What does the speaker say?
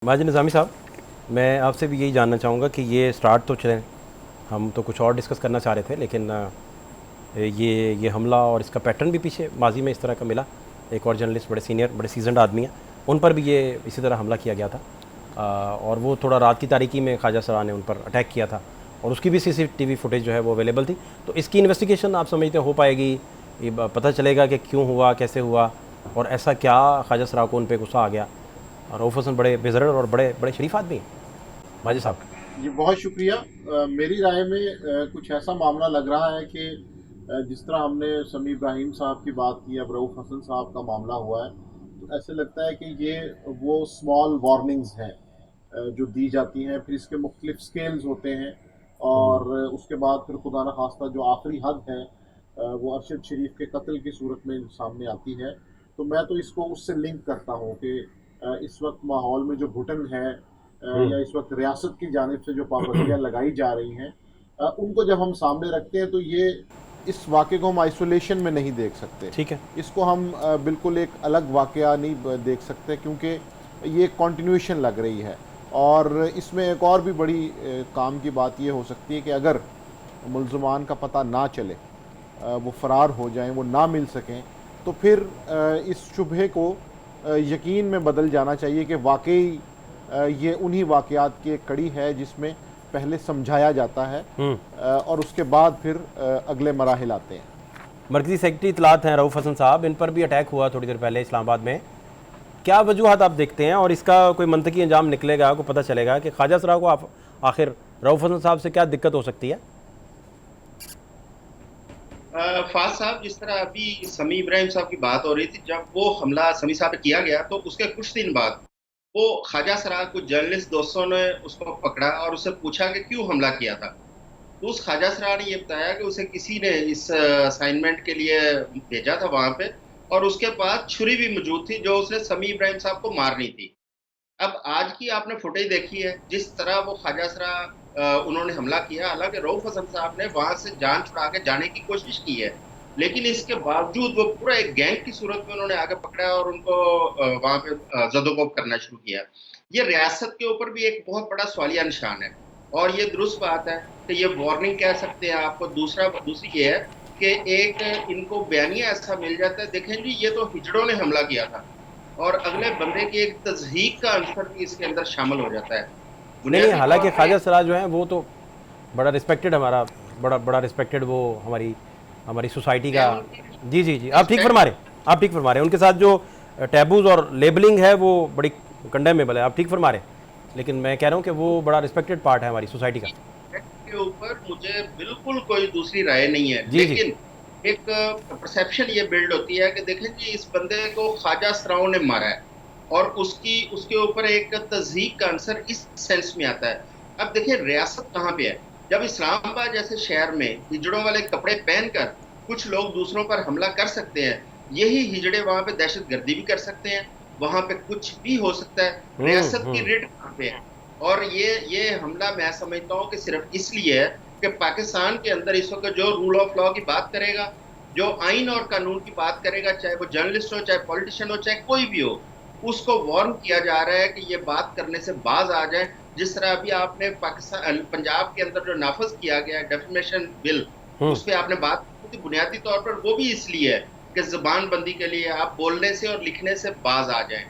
माजिद निज़ामी साहब, मैं आपसे भी यही जानना चाहूँगा कि ये स्टार्ट तो चलें, हम तो कुछ और डिस्कस करना चाह रहे थे, लेकिन ये हमला और इसका पैटर्न भी पीछे माजी में इस तरह का मिला। एक और जर्नलिस्ट बड़े सीनियर, बड़े सीजनड आदमी हैं, उन पर भी ये इसी तरह हमला किया गया था। और वो थोड़ा रात की तारीकी में ख्वाजा सरा ने उन पर अटैक किया था और उसकी भी सीसीटीवी फुटेज जो है वो अवेलेबल थी। तो इसकी इन्वेस्टिगेशन आप समझते हो पाएगी? ये पता चलेगा कि क्यों हुआ, कैसे हुआ, और ऐसा क्या ख्वाजा सरा को उन पर गुस्सा आ गया? और रऊफ़ हसन बड़े बेज़रर और बड़े बड़े शरीफ आदमी हैं माजिद साहब। जी बहुत शुक्रिया। मेरी राय में कुछ ऐसा मामला लग रहा है कि जिस तरह हमने समी इब्राहिम साहब की बात की, अब रऊफ़ हसन साहब का मामला हुआ है, तो ऐसे लगता है कि ये वो स्मॉल वार्निंग्स हैं जो दी जाती हैं, फिर इसके मुख्तलिफ स्केल्स होते हैं और उसके बाद फिर खुदा न खास्ता जो आखिरी हद है वो अरशद शरीफ के कत्ल की सूरत में सामने आती है। तो मैं तो इसको उससे लिंक करता हूँ कि इस वक्त माहौल में जो घुटन है या इस वक्त रियासत की जानिब से जो पाबंदियाँ लगाई जा रही हैं, उनको जब हम सामने रखते हैं तो ये इस वाक़े को हम आइसोलेशन में नहीं देख सकते। ठीक है। इसको हम बिल्कुल एक अलग वाक़या नहीं देख सकते, क्योंकि ये एक कंटिन्यूएशन लग रही है। और इसमें एक और भी बड़ी काम की बात ये हो सकती है कि अगर मुल्ज़मान का पता ना चले, वो फ़रार हो जाएं, वो ना मिल सकें, तो फिर इस शुबहे को यकीन में बदल जाना चाहिए कि वाकई ये उन्हीं वाक़यात की एक कड़ी है जिसमें पहले समझाया जाता है और उसके बाद फिर अगले मराहिल आते हैं। मरकज़ी सेक्रेटरी इतलात हैं रऊफ़ हसन साहब, इन पर भी अटैक हुआ थोड़ी देर पहले इस्लामाबाद में। क्या वजूहत आप देखते हैं और इसका कोई मंतकी अंजाम निकलेगा, आपको पता चलेगा कि ख्वाजा सरा को आखिर रऊफ़ हसन साहब से क्या दिक्कत हो सकती है? फाज साहब, जिस तरह अभी समी इब्राहिम साहब की बात हो रही थी, जब वो हमला समी साहब पे किया गया तो उसके कुछ दिन बाद वो ख्वाजा सरा कुछ जर्नलिस्ट दोस्तों ने उसको पकड़ा और उससे पूछा कि क्यों हमला किया था। तो उस ख्वाजा सरा ने ये बताया कि उसे किसी ने इस असाइनमेंट के लिए भेजा था वहां पे, और उसके पास छुरी भी मौजूद थी जो उसने समी इब्राहिम साहब को मारनी थी। अब आज की आपने फुटेज देखी है, जिस तरह वो ख्वाजा सरा उन्होंने हमला किया, हालांकि रऊफ हसन साहब ने वहां से जान छुड़ा के जाने की कोशिश की है, लेकिन इसके बावजूद वो पूरा एक गैंग की सूरत में उन्होंने आगे पकड़ा और उनको वहां पे जदोकोब करना शुरू किया। ये रियासत के ऊपर भी एक बहुत बड़ा सवालिया निशान है, और ये दुरुस्त बात है कि ये वार्निंग कह सकते हैं आपको। दूसरी ये है कि एक इनको बयानिया ऐसा मिल जाता है, देखें जी ये तो हिजड़ों ने हमला किया था, और अगले बंदे की एक तज़हीक का अंसर भी इसके अंदर शामिल हो जाता है। नहीं नहीं, बुनियादी तौर हालांकि पे ख्वाजा सरा जो है वो तो बड़ा रिस्पेक्टेड, हमारा बड़ा बड़ा रिस्पेक्टेड, वो हमारी हमारी सोसाइटी मैं का। उनकी जी जी जी, आप ठीक रिस्पेक्ट फरमा रहे हैं, आप ठीक फरमा रहे हैं। उनके साथ जो टैबूज़ और लेबलिंग है वो बड़ी कंडेमेबल है, आप ठीक फरमा रहे हैं। लेकिन मैं कह रहा हूँ कि वो बड़ा रिस्पेक्टेड पार्ट है हमारी सोसाइटी का। के ऊपर मुझे बिल्कुल कोई दूसरी राय नहीं है, जी जी। लेकिन एक परसेप्शन ये बिल्ड होती है कि देखें जी इस बंदे को ख्वाजा सराओं ने मारा है, और उसकी उसके ऊपर एक तज़हीक का आंसर इस सेंस में आता है। अब देखिए रियासत कहाँ पे है, जब इस्लामाबाद जैसे शहर में हिजड़ों वाले कपड़े पहनकर कुछ लोग दूसरों पर हमला कर सकते हैं, यही हिजड़े वहां पे दहशत गर्दी भी कर सकते हैं, वहां पे कुछ भी हो सकता है। रियासत की रेड कहाँ पे है? और ये हमला मैं समझता हूँ कि सिर्फ इसलिए है कि पाकिस्तान के अंदर इस वक्त जो रूल ऑफ लॉ की बात करेगा, जो आइन और कानून की बात करेगा, चाहे वो जर्नलिस्ट हो, चाहे पॉलिटिशियन हो, चाहे कोई भी हो, उसको वार्न किया जा रहा है कि ये बात करने से बाज आ जाए। जिस तरह अभी आपने पाकिस्तान पंजाब के अंदर जो नाफज किया गया है डेफिमेशन बिल, उस पर आपने बात की थी, बुनियादी तौर पर वो भी इसलिए है कि जुबान बंदी के लिए आप बोलने से और लिखने से बाज आ जाएं।